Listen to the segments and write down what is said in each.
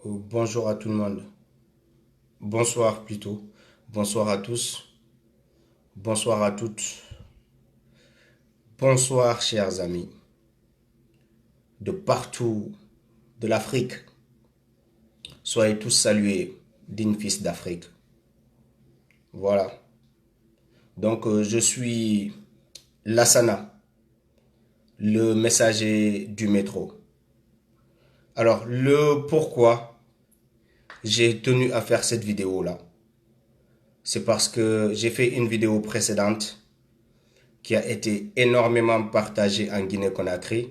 Bonjour à tout le monde. Bonsoir plutôt. Bonsoir à tous. Bonsoir à toutes. Bonsoir chers amis de partout de l'Afrique. Soyez tous salués, dignes fils d'Afrique. Voilà. Je suis Lassana, le messager du métro. Alors, le pourquoi j'ai tenu à faire cette vidéo-là, c'est parce que j'ai fait une vidéo précédente qui a été énormément partagée en Guinée-Conakry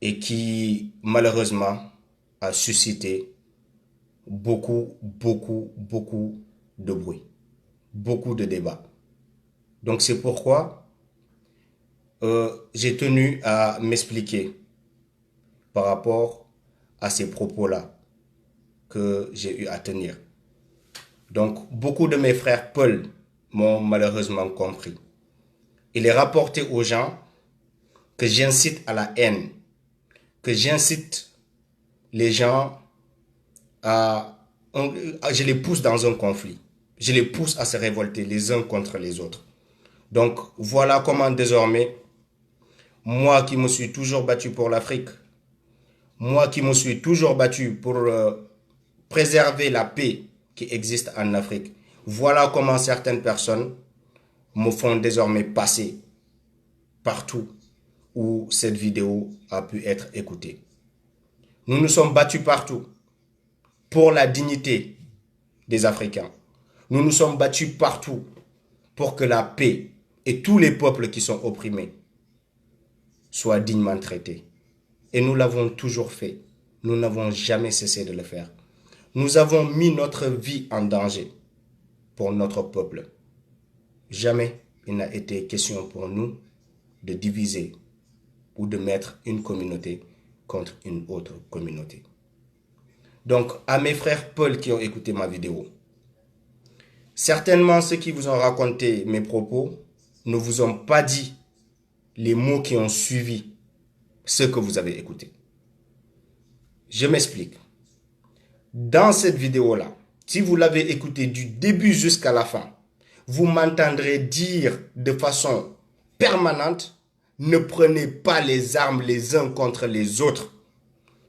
et qui malheureusement a suscité beaucoup de bruit, beaucoup de débats. Donc c'est pourquoi j'ai tenu à m'expliquer par rapport à ces propos-là que j'ai eu à tenir. Donc beaucoup de mes frères Paul m'ont malheureusement compris. Il est rapporté aux gens que j'incite à la haine, que j'incite les gens je les pousse dans un conflit. Je les pousse à se révolter les uns contre les autres. Donc voilà comment désormais, moi qui me suis toujours battu pour l'Afrique, moi qui me suis toujours battu pour préserver la paix qui existe en Afrique, voilà comment certaines personnes me font désormais passer partout où cette vidéo a pu être écoutée. Nous nous sommes battus partout pour la dignité des Africains. Nous nous sommes battus partout pour que la paix et tous les peuples qui sont opprimés soient dignement traités. Et nous l'avons toujours fait. Nous n'avons jamais cessé de le faire. Nous avons mis notre vie en danger pour notre peuple. Jamais il n'a été question pour nous de diviser ou de mettre une communauté contre une autre communauté. Donc, à mes frères Paul qui ont écouté ma vidéo, certainement ceux qui vous ont raconté mes propos ne vous ont pas dit les mots qui ont suivi ce que vous avez écouté. Je m'explique. Dans cette vidéo-là, si vous l'avez écouté du début jusqu'à la fin, vous m'entendrez dire de façon permanente, ne prenez pas les armes les uns contre les autres.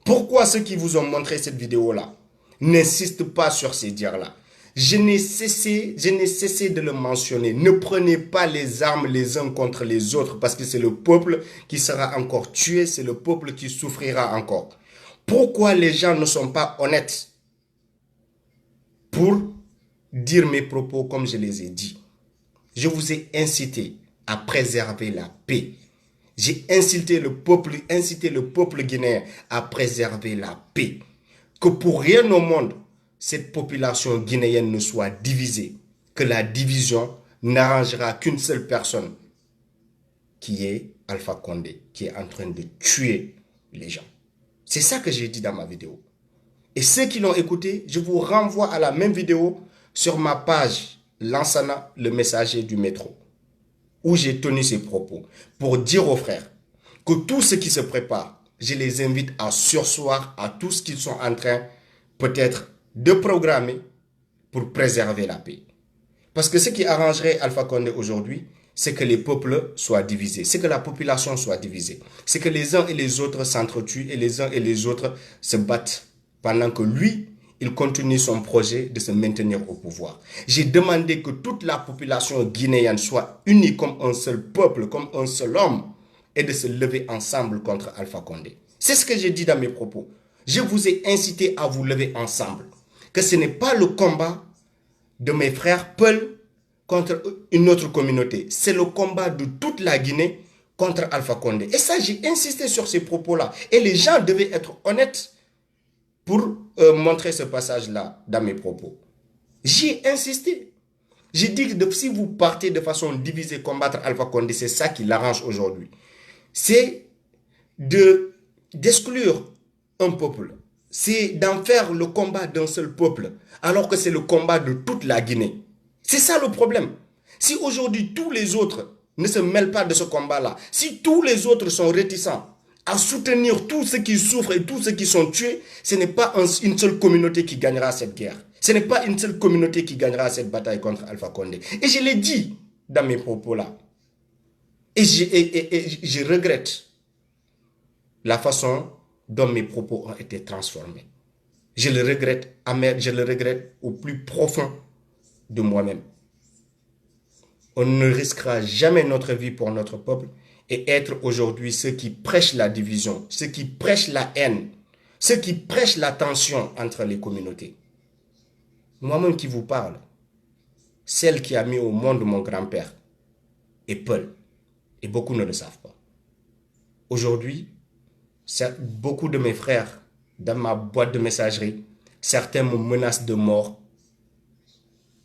Pourquoi ceux qui vous ont montré cette vidéo-là n'insistent pas sur ces dires-là? Je n'ai cessé de le mentionner. Ne prenez pas les armes les uns contre les autres parce que c'est le peuple qui sera encore tué, c'est le peuple qui souffrira encore. Pourquoi les gens ne sont pas honnêtes pour dire mes propos comme je les ai dit? Je vous ai incité à préserver la paix. J'ai incité le peuple guinéen à préserver la paix. Que pour rien au monde, cette population guinéenne ne soit divisée. Que la division n'arrangera qu'une seule personne, qui est Alpha Condé, qui est en train de tuer les gens. C'est ça que j'ai dit dans ma vidéo. Et ceux qui l'ont écouté, je vous renvoie à la même vidéo sur ma page Lansana, le messager du métro, où j'ai tenu ces propos pour dire aux frères que tout ce qui se prépare, je les invite à surseoir à tout ce qu'ils sont en train peut-être de programmer pour préserver la paix. Parce que ce qui arrangerait Alpha Condé aujourd'hui, c'est que les peuples soient divisés, c'est que la population soit divisée, c'est que les uns et les autres s'entretuent et les uns et les autres se battent pendant que lui, il continue son projet de se maintenir au pouvoir. J'ai demandé que toute la population guinéenne soit unie comme un seul peuple, comme un seul homme, et de se lever ensemble contre Alpha Condé. C'est ce que j'ai dit dans mes propos. Je vous ai incité à vous lever ensemble. Que ce n'est pas le combat de mes frères Peul contre une autre communauté. C'est le combat de toute la Guinée contre Alpha Condé. Et ça, j'ai insisté sur ces propos-là. Et les gens devaient être honnêtes pour montrer ce passage-là dans mes propos. J'ai insisté. J'ai dit que si vous partez de façon divisée combattre Alpha Condé, c'est ça qui l'arrange aujourd'hui. C'est d'exclure un peuple. C'est d'en faire le combat d'un seul peuple, alors que c'est le combat de toute la Guinée. C'est ça le problème. Si aujourd'hui tous les autres ne se mêlent pas de ce combat-là, si tous les autres sont réticents à soutenir tous ceux qui souffrent et tous ceux qui sont tués, ce n'est pas une seule communauté qui gagnera cette guerre. Ce n'est pas une seule communauté qui gagnera cette bataille contre Alpha Condé. Et je l'ai dit dans mes propos là. Et je regrette la façon dont mes propos ont été transformés. Je le regrette au plus profond de moi-même. On ne risquera jamais notre vie pour notre peuple et être aujourd'hui ceux qui prêchent la division, ceux qui prêchent la haine, ceux qui prêchent la tension entre les communautés. Moi-même qui vous parle, celle qui a mis au monde mon grand-père est Peul. Et beaucoup ne le savent pas. Aujourd'hui, beaucoup de mes frères, dans ma boîte de messagerie, certains me menacent de mort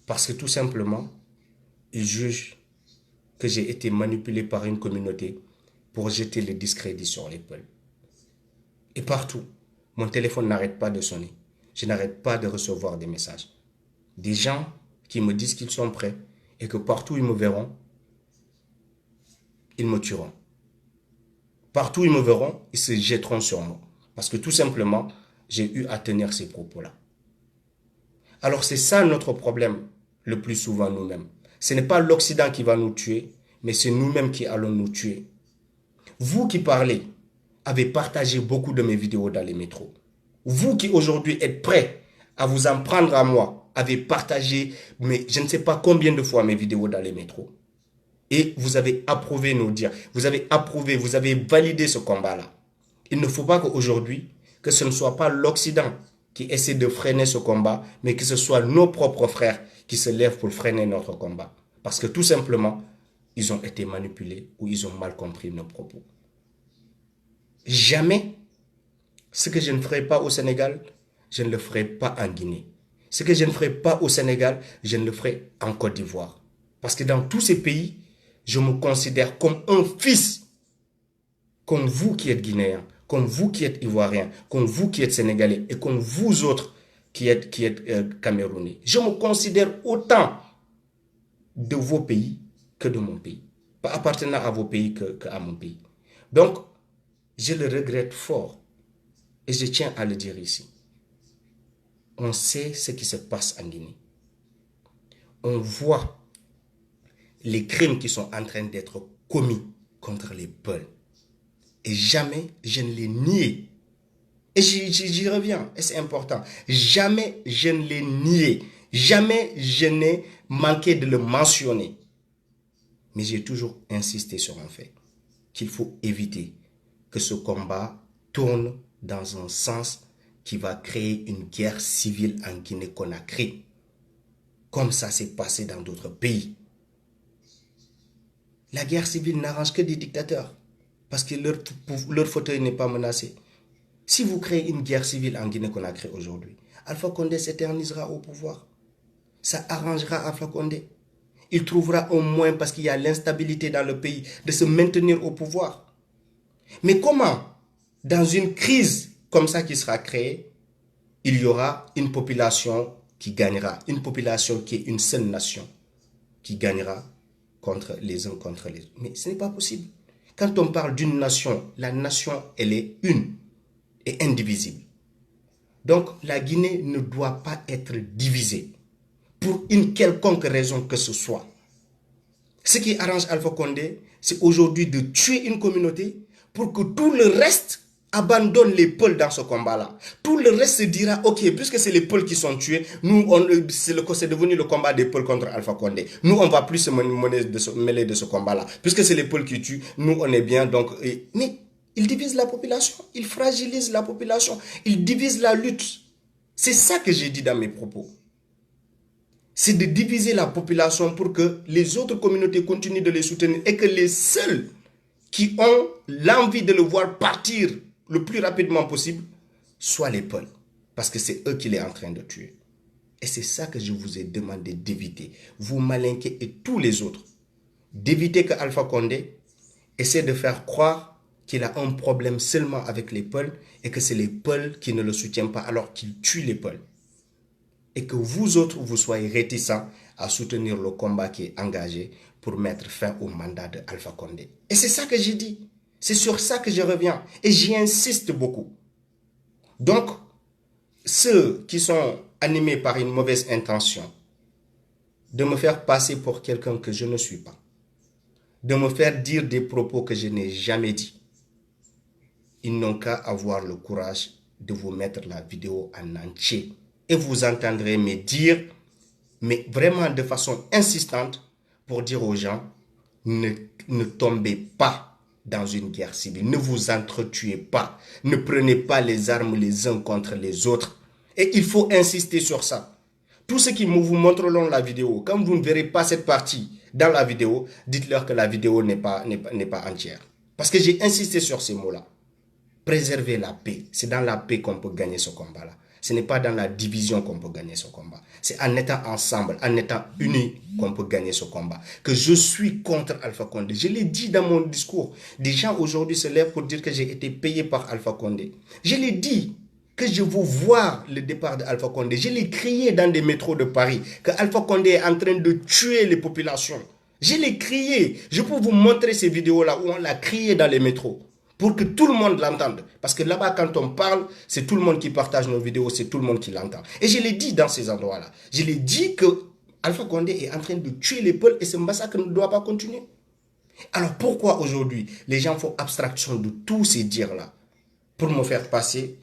parce que tout simplement, ils jugent que j'ai été manipulé par une communauté pour jeter le discrédit sur les peuples. Et partout, mon téléphone n'arrête pas de sonner. Je n'arrête pas de recevoir des messages. Des gens qui me disent qu'ils sont prêts et que partout ils me verront, ils me tueront. Partout où ils me verront, ils se jetteront sur moi. Parce que tout simplement, j'ai eu à tenir ces propos-là. Alors c'est ça notre problème, le plus souvent nous-mêmes. Ce n'est pas l'Occident qui va nous tuer, mais c'est nous-mêmes qui allons nous tuer. Vous qui parlez, avez partagé beaucoup de mes vidéos dans les métros. Vous qui aujourd'hui êtes prêts à vous en prendre à moi, avez partagé, mais je ne sais pas combien de fois mes vidéos dans les métros. Et vous avez approuvé nos dires. Vous avez approuvé, vous avez validé ce combat-là. Il ne faut pas qu'aujourd'hui, que ce ne soit pas l'Occident qui essaie de freiner ce combat, mais que ce soit nos propres frères qui se lèvent pour freiner notre combat. Parce que tout simplement, ils ont été manipulés ou ils ont mal compris nos propos. Jamais, ce que je ne ferai pas au Sénégal, je ne le ferai pas en Guinée. Ce que je ne ferai pas au Sénégal, je ne le ferai en Côte d'Ivoire. Parce que dans tous ces pays, je me considère comme un fils, comme vous qui êtes Guinéens, comme vous qui êtes Ivoiriens, comme vous qui êtes Sénégalais et comme vous autres qui êtes Camerounais. Je me considère autant de vos pays que de mon pays. Pas appartenant à vos pays qu'à mon pays. Donc, je le regrette fort et je tiens à le dire ici. On sait ce qui se passe en Guinée. On voit les crimes qui sont en train d'être commis contre les peuples. Et jamais je ne l'ai nié. Et j'y reviens, et c'est important. Jamais je ne l'ai nié. Jamais je n'ai manqué de le mentionner. Mais j'ai toujours insisté sur un fait. Qu'il faut éviter que ce combat tourne dans un sens qui va créer une guerre civile en Guinée-Conakry. Comme ça s'est passé dans d'autres pays. La guerre civile n'arrange que des dictateurs. Parce que leur fauteuil n'est pas menacé. Si vous créez une guerre civile en Guinée-Conakry aujourd'hui, Alpha Condé s'éternisera au pouvoir. Ça arrangera Alpha Condé. Il trouvera au moins, parce qu'il y a l'instabilité dans le pays, de se maintenir au pouvoir. Mais comment, dans une crise comme ça qui sera créée, il y aura une population qui gagnera, une population qui est une seule nation, qui gagnera contre les uns contre les autres. Mais ce n'est pas possible. Quand on parle d'une nation, la nation, elle est une et indivisible. Donc, la Guinée ne doit pas être divisée pour une quelconque raison que ce soit. Ce qui arrange Alpha Condé, c'est aujourd'hui de tuer une communauté pour que tout le reste abandonne les peuples dans ce combat-là. Tout le reste se dira, ok, puisque c'est les peuples qui sont tués, nous, c'est devenu le combat des peuples contre Alpha Condé. Nous, on ne va plus se mêler de ce combat-là. Puisque c'est les peuples qui tuent, nous, on est bien. Donc, mais ils divisent la population, ils fragilisent la population, ils divisent la lutte. C'est ça que j'ai dit dans mes propos. C'est de diviser la population pour que les autres communautés continuent de les soutenir et que les seuls qui ont l'envie de le voir partir le plus rapidement possible soient les peuples. Parce que c'est eux qui les sont en train de tuer. Et c'est ça que je vous ai demandé d'éviter. Vous Malinké et tous les autres. D'éviter que Alpha Condé essaie de faire croire qu'il a un problème seulement avec les peuples et que c'est les peuples qui ne le soutiennent pas alors qu'il tue les peuples. Et que vous autres, vous soyez réticents à soutenir le combat qui est engagé pour mettre fin au mandat de Alpha Condé. Et c'est ça que j'ai dit. C'est sur ça que je reviens. Et j'y insiste beaucoup. Donc, ceux qui sont animés par une mauvaise intention, de me faire passer pour quelqu'un que je ne suis pas, de me faire dire des propos que je n'ai jamais dit, ils n'ont qu'à avoir le courage de vous mettre la vidéo en entier. Et vous entendrez me dire, mais vraiment de façon insistante, pour dire aux gens, ne tombez pas dans une guerre civile, ne vous entretuez pas, ne prenez pas les armes les uns contre les autres. Et il faut insister sur ça. Tous ceux qui vous montreront la vidéo, quand vous ne verrez pas cette partie dans la vidéo, dites-leur que la vidéo n'est pas entière. Parce que j'ai insisté sur ces mots-là. Préserver la paix. C'est dans la paix qu'on peut gagner ce combat-là. Ce n'est pas dans la division qu'on peut gagner ce combat. C'est en étant ensemble, en étant unis qu'on peut gagner ce combat. Que je suis contre Alpha Condé. Je l'ai dit dans mon discours. Des gens aujourd'hui se lèvent pour dire que j'ai été payé par Alpha Condé. Je l'ai dit que je veux voir le départ d'Alpha Condé. Je l'ai crié dans des métros de Paris que Alpha Condé est en train de tuer les populations. Je l'ai crié. Je peux vous montrer ces vidéos-là où on l'a crié dans les métros. Pour que tout le monde l'entende. Parce que là-bas, quand on parle, c'est tout le monde qui partage nos vidéos, c'est tout le monde qui l'entend. Et je l'ai dit dans ces endroits-là. Je l'ai dit que Alpha Condé est en train de tuer les peuples et ce massacre ne doit pas continuer. Alors pourquoi aujourd'hui, les gens font abstraction de tous ces dires-là pour me faire passer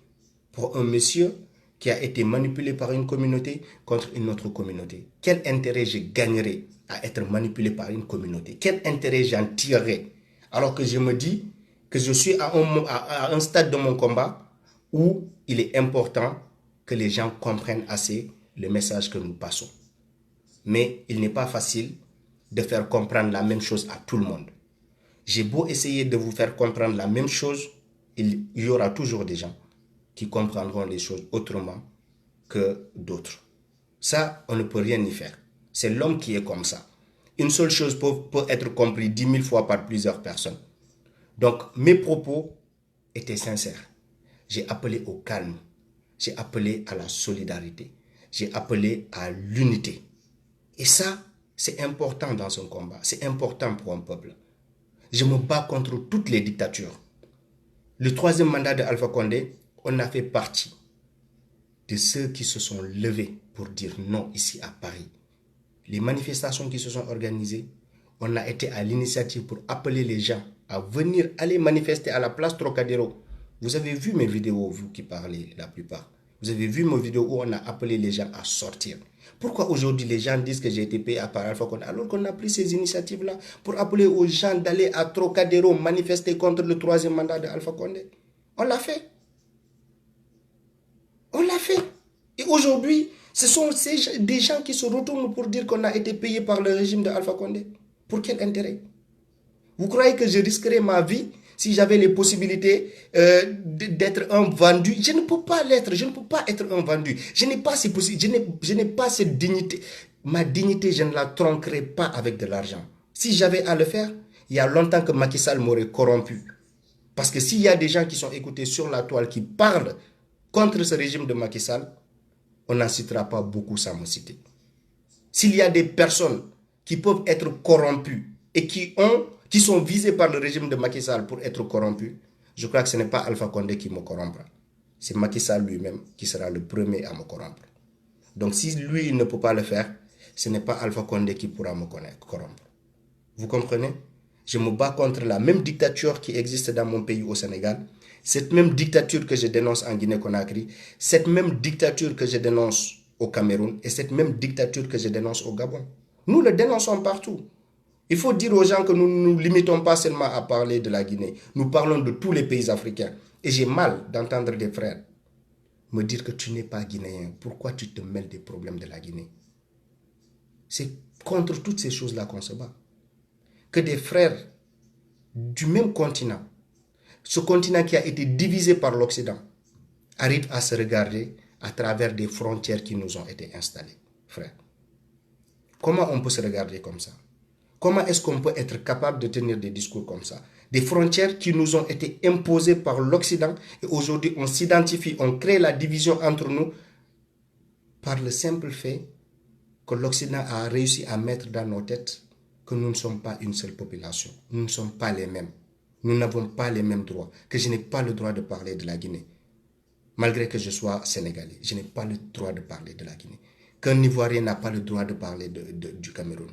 pour un monsieur qui a été manipulé par une communauté contre une autre communauté? Quel intérêt je gagnerais à être manipulé par une communauté? Quel intérêt j'en tirerais? Alors que je me dis que je suis à un stade de mon combat où il est important que les gens comprennent assez le message que nous passons. Mais il n'est pas facile de faire comprendre la même chose à tout le monde. J'ai beau essayer de vous faire comprendre la même chose, il y aura toujours des gens qui comprendront les choses autrement que d'autres. Ça, on ne peut rien y faire. C'est l'homme qui est comme ça. Une seule chose peut être comprise 10 000 fois par plusieurs personnes. Donc, mes propos étaient sincères. J'ai appelé au calme. J'ai appelé à la solidarité. J'ai appelé à l'unité. Et ça, c'est important dans un combat. C'est important pour un peuple. Je me bats contre toutes les dictatures. Le troisième mandat de Alpha Condé, on a fait partie de ceux qui se sont levés pour dire non ici à Paris. Les manifestations qui se sont organisées, on a été à l'initiative pour appeler les gens à venir aller manifester à la place Trocadéro. Vous avez vu mes vidéos, vous qui parlez la plupart. Vous avez vu mes vidéos où on a appelé les gens à sortir. Pourquoi aujourd'hui les gens disent que j'ai été payé par Alpha Condé alors qu'on a pris ces initiatives-là pour appeler aux gens d'aller à Trocadéro manifester contre le troisième mandat de Alpha Condé? On l'a fait. On l'a fait. Et aujourd'hui, ce sont des gens qui se retournent pour dire qu'on a été payé par le régime de Alpha Condé. Pour quel intérêt? Vous croyez que je risquerais ma vie si j'avais les possibilités d'être un vendu? Je ne peux pas l'être. Je ne peux pas être un vendu. Je n'ai pas ces possibilités. Je n'ai pas cette dignité. Ma dignité, je ne la tronquerai pas avec de l'argent. Si j'avais à le faire, il y a longtemps que Macky Sall m'aurait corrompu. Parce que s'il y a des gens qui sont écoutés sur la toile qui parlent contre ce régime de Macky Sall, on n'en citera pas beaucoup sans me citer. S'il y a des personnes qui peuvent être corrompues et qui sont visées par le régime de Macky Sall pour être corrompues, je crois que ce n'est pas Alpha Condé qui me corrompra. C'est Macky Sall lui-même qui sera le premier à me corrompre. Donc si lui, il ne peut pas le faire, ce n'est pas Alpha Condé qui pourra me corrompre. Vous comprenez? Je me bats contre la même dictature qui existe dans mon pays au Sénégal. Cette même dictature que je dénonce en Guinée-Conakry, cette même dictature que je dénonce au Cameroun et cette même dictature que je dénonce au Gabon. Nous le dénonçons partout. Il faut dire aux gens que nous ne nous limitons pas seulement à parler de la Guinée. Nous parlons de tous les pays africains. Et j'ai mal d'entendre des frères me dire que tu n'es pas guinéen. Pourquoi tu te mêles des problèmes de la Guinée? C'est contre toutes ces choses-là qu'on se bat. Que des frères du même continent, ce continent qui a été divisé par l'Occident, arrivent à se regarder à travers des frontières qui nous ont été installées, frère. Comment on peut se regarder comme ça? Comment est-ce qu'on peut être capable de tenir des discours comme ça? Des frontières qui nous ont été imposées par l'Occident et aujourd'hui on s'identifie, on crée la division entre nous par le simple fait que l'Occident a réussi à mettre dans nos têtes que nous ne sommes pas une seule population. Nous ne sommes pas les mêmes. nous n'avons pas les mêmes droits, que je n'ai pas le droit de parler de la Guinée. Malgré que je sois sénégalais, je n'ai pas le droit de parler de la Guinée. Qu'un Ivoirien n'a pas le droit de parler du Cameroun.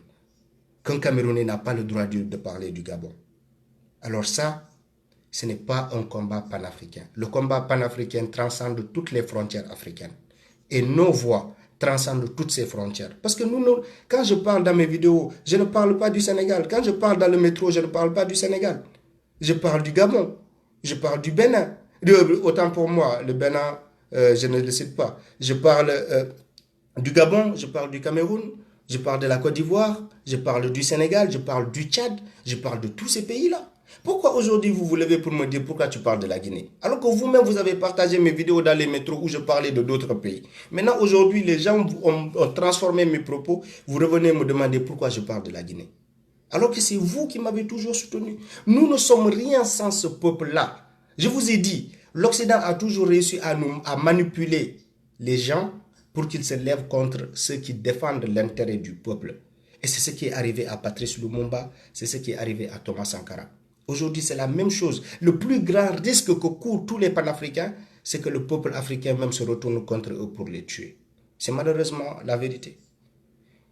Qu'un Camerounais n'a pas le droit de parler du Gabon. Alors ça, ce n'est pas un combat panafricain. Le combat panafricain transcende toutes les frontières africaines. Et nos voix transcendent toutes ces frontières. Parce que quand je parle dans mes vidéos, je ne parle pas du Sénégal. Quand je parle dans le métro, je ne parle pas du Sénégal. Je parle du Gabon. Je parle du Bénin. Autant pour moi, le Bénin, je ne le cite pas. Je parle du Gabon, je parle du Cameroun, je parle de la Côte d'Ivoire, je parle du Sénégal, je parle du Tchad, je parle de tous ces pays-là. Pourquoi aujourd'hui vous vous levez pour me dire pourquoi tu parles de la Guinée? Alors que vous-même vous avez partagé mes vidéos dans les métros où je parlais de d'autres pays. Maintenant aujourd'hui les gens ont transformé mes propos, vous revenez me demander pourquoi je parle de la Guinée. Alors que c'est vous qui m'avez toujours soutenu. Nous ne sommes rien sans ce peuple-là. Je vous ai dit, l'Occident a toujours réussi à manipuler les gens pour qu'ils se lèvent contre ceux qui défendent l'intérêt du peuple. Et c'est ce qui est arrivé à Patrice Lumumba, c'est ce qui est arrivé à Thomas Sankara. Aujourd'hui, c'est la même chose. Le plus grand risque que courent tous les panafricains, c'est que le peuple africain même se retourne contre eux pour les tuer. C'est malheureusement la vérité.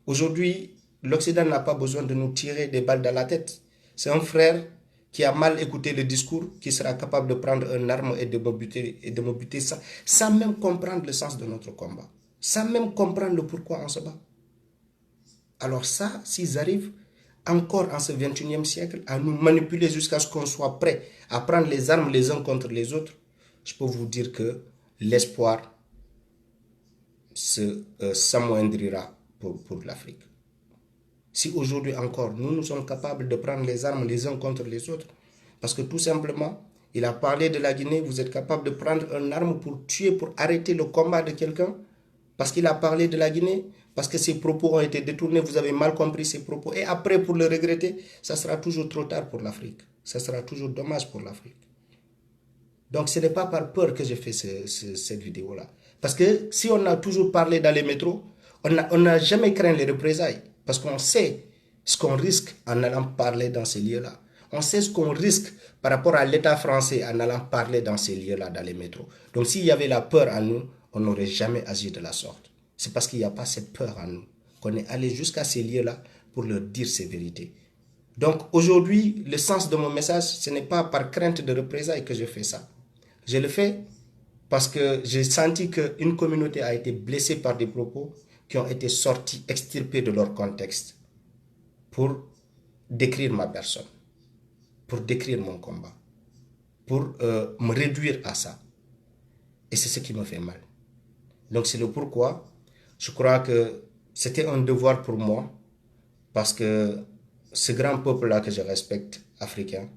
Aujourd'hui, l'Occident n'a pas besoin de nous tirer des balles dans la tête. C'est un frère qui a mal écouté le discours, qui sera capable de prendre une arme et de me buter sans même comprendre le sens de notre combat. Sans même comprendre le pourquoi on se bat. Alors ça, s'ils arrivent encore en ce 21e siècle à nous manipuler jusqu'à ce qu'on soit prêt à prendre les armes les uns contre les autres, je peux vous dire que l'espoir s'amoindrira pour l'Afrique. Si aujourd'hui encore, nous sommes capables de prendre les armes les uns contre les autres, parce que tout simplement, il a parlé de la Guinée, vous êtes capable de prendre une arme pour tuer, pour arrêter le combat de quelqu'un, parce qu'il a parlé de la Guinée, parce que ses propos ont été détournés, vous avez mal compris ses propos, et après pour le regretter, ça sera toujours trop tard pour l'Afrique. Ça sera toujours dommage pour l'Afrique. Donc ce n'est pas par peur que j'ai fait cette vidéo-là. Parce que si on a toujours parlé dans les métros, on n'a jamais craint les représailles. Parce qu'on sait ce qu'on risque en allant parler dans ces lieux-là. On sait ce qu'on risque par rapport à l'État français en allant parler dans ces lieux-là, dans les métros. Donc s'il y avait la peur en nous, on n'aurait jamais agi de la sorte. C'est parce qu'il n'y a pas cette peur en nous qu'on est allé jusqu'à ces lieux-là pour leur dire ces vérités. Donc aujourd'hui, le sens de mon message, ce n'est pas par crainte de représailles que je fais ça. Je le fais parce que j'ai senti qu'une communauté a été blessée par des propos qui ont été sortis, extirpés de leur contexte pour décrire ma personne, pour décrire mon combat, pour me réduire à ça. Et c'est ce qui me fait mal. Donc c'est le pourquoi je crois que c'était un devoir pour moi, parce que ce grand peuple-là que je respecte, africain,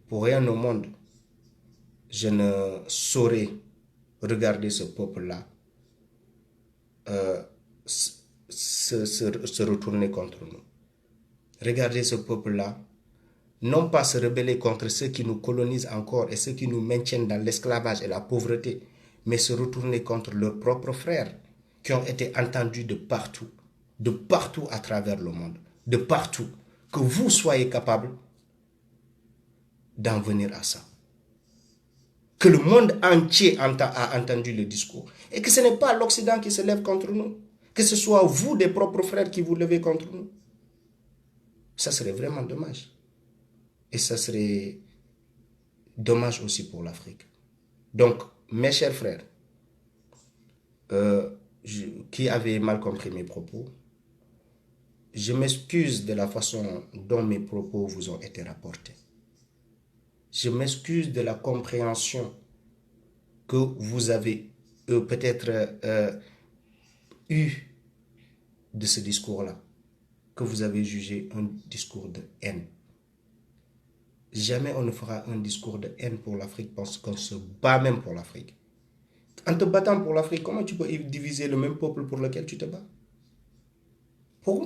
pour rien au monde, je ne saurais regarder ce peuple-là se retourner contre nous. Regardez ce peuple-là, non pas se rebeller contre ceux qui nous colonisent encore et ceux qui nous maintiennent dans l'esclavage et la pauvreté, mais se retourner contre leurs propres frères qui ont été entendus de partout à travers le monde, de partout, que vous soyez capables d'en venir à ça. Que le monde entier a entendu le discours. Et que ce n'est pas l'Occident qui se lève contre nous. Que ce soit vous, des propres frères, qui vous levez contre nous. Ça serait vraiment dommage. Et ça serait dommage aussi pour l'Afrique. Donc, mes chers frères, qui avaient mal compris mes propos, je m'excuse de la façon dont mes propos vous ont été rapportés. Je m'excuse de la compréhension que vous avez peut-être eu de ce discours-là, que vous avez jugé un discours de haine. Jamais on ne fera un discours de haine pour l'Afrique parce qu'on se bat même pour l'Afrique. En te battant pour l'Afrique, comment tu peux diviser le même peuple pour lequel tu te bats?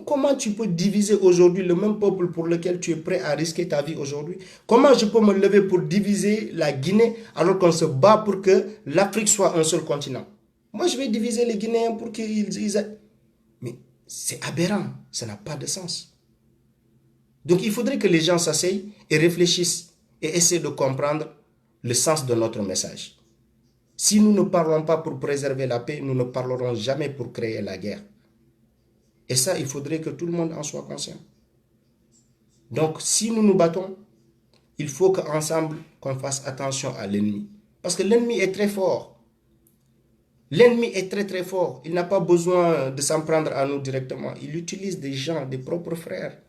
Comment tu peux diviser aujourd'hui le même peuple pour lequel tu es prêt à risquer ta vie aujourd'hui? Comment je peux me lever pour diviser la Guinée alors qu'on se bat pour que l'Afrique soit un seul continent? Moi, je vais diviser les Guinéens pour qu'ils aient... Mais c'est aberrant, ça n'a pas de sens. Donc il faudrait que les gens s'asseyent et réfléchissent et essayer de comprendre le sens de notre message. Si nous ne parlons pas pour préserver la paix, nous ne parlerons jamais pour créer la guerre. Et ça, il faudrait que tout le monde en soit conscient. Donc, si nous nous battons, il faut qu'ensemble, qu'on fasse attention à l'ennemi. Parce que l'ennemi est très fort. L'ennemi est très très fort. Il n'a pas besoin de s'en prendre à nous directement. Il utilise des gens, des propres frères.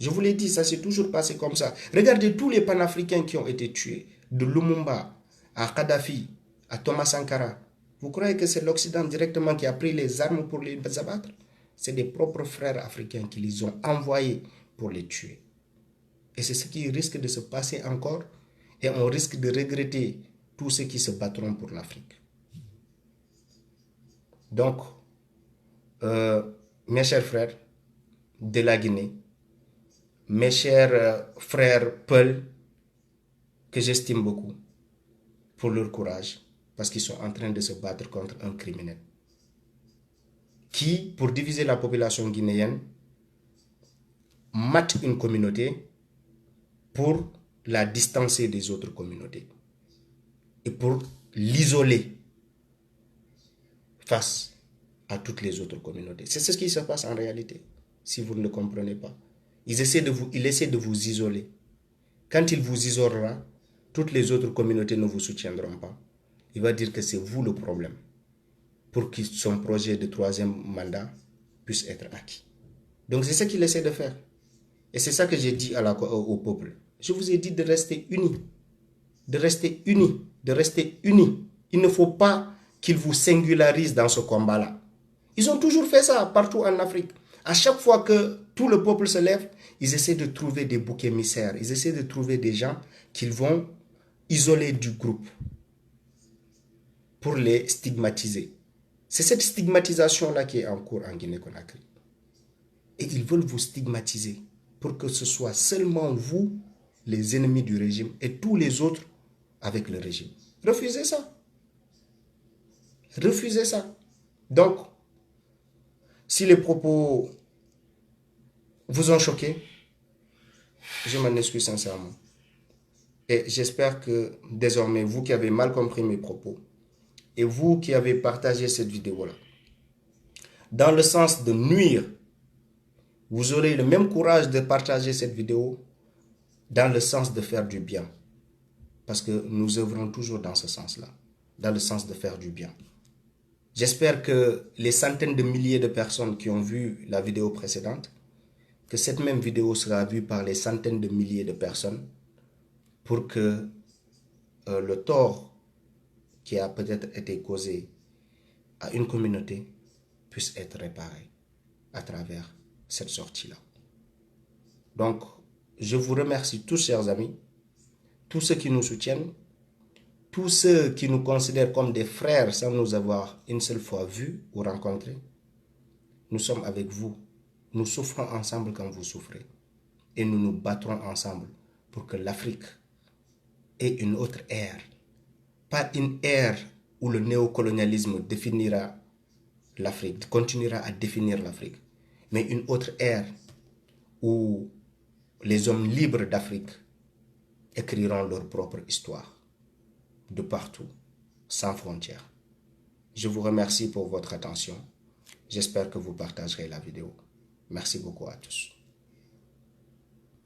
Je vous l'ai dit, ça s'est toujours passé comme ça. Regardez tous les panafricains qui ont été tués. De Lumumba à Kadhafi, à Thomas Sankara. Vous croyez que c'est l'Occident directement qui a pris les armes pour les abattre? C'est des propres frères africains qui les ont envoyés pour les tuer. Et c'est ce qui risque de se passer encore. Et on risque de regretter tous ceux qui se battront pour l'Afrique. Donc, mes chers frères de la Guinée, mes chers frères Peul, que j'estime beaucoup pour leur courage, parce qu'ils sont en train de se battre contre un criminel qui, pour diviser la population guinéenne, mate une communauté pour la distancer des autres communautés et pour l'isoler face à toutes les autres communautés. C'est ce qui se passe en réalité, si vous ne le comprenez pas. Il essaie de vous isoler. Quand il vous isolera, toutes les autres communautés ne vous soutiendront pas. Il va dire que c'est vous le problème pour que son projet de 3e mandat puisse être acquis. Donc c'est ce qu'il essaie de faire. Et c'est ça que j'ai dit au peuple. Je vous ai dit de rester unis. De rester unis. De rester unis. Il ne faut pas qu'ils vous singularisent dans ce combat-là. Ils ont toujours fait ça partout en Afrique. À chaque fois que tout le peuple se lève, ils essaient de trouver des boucs émissaires. Ils essaient de trouver des gens qu'ils vont isoler du groupe pour les stigmatiser. C'est cette stigmatisation-là qui est en cours en Guinée-Conakry. Et ils veulent vous stigmatiser pour que ce soit seulement vous, les ennemis du régime, et tous les autres avec le régime. Refusez ça. Refusez ça. Donc, si les propos vous ont choqué, je m'en excuse sincèrement. Et j'espère que désormais, vous qui avez mal compris mes propos, et vous qui avez partagé cette vidéo-là, dans le sens de nuire, vous aurez le même courage de partager cette vidéo dans le sens de faire du bien. Parce que nous œuvrons toujours dans ce sens-là, dans le sens de faire du bien. J'espère que les centaines de milliers de personnes qui ont vu la vidéo précédente, que cette même vidéo sera vue par les centaines de milliers de personnes pour que le tort qui a peut-être été causé à une communauté puisse être réparé à travers cette sortie-là. Donc, je vous remercie tous, chers amis, tous ceux qui nous soutiennent, tous ceux qui nous considèrent comme des frères sans nous avoir une seule fois vus ou rencontrés. Nous sommes avec vous. Nous souffrons ensemble quand vous souffrez. Et nous nous battrons ensemble pour que l'Afrique ait une autre ère. Pas une ère où le néocolonialisme définira l'Afrique, continuera à définir l'Afrique, mais une autre ère où les hommes libres d'Afrique écriront leur propre histoire, de partout, sans frontières. Je vous remercie pour votre attention. J'espère que vous partagerez la vidéo. Merci beaucoup à tous.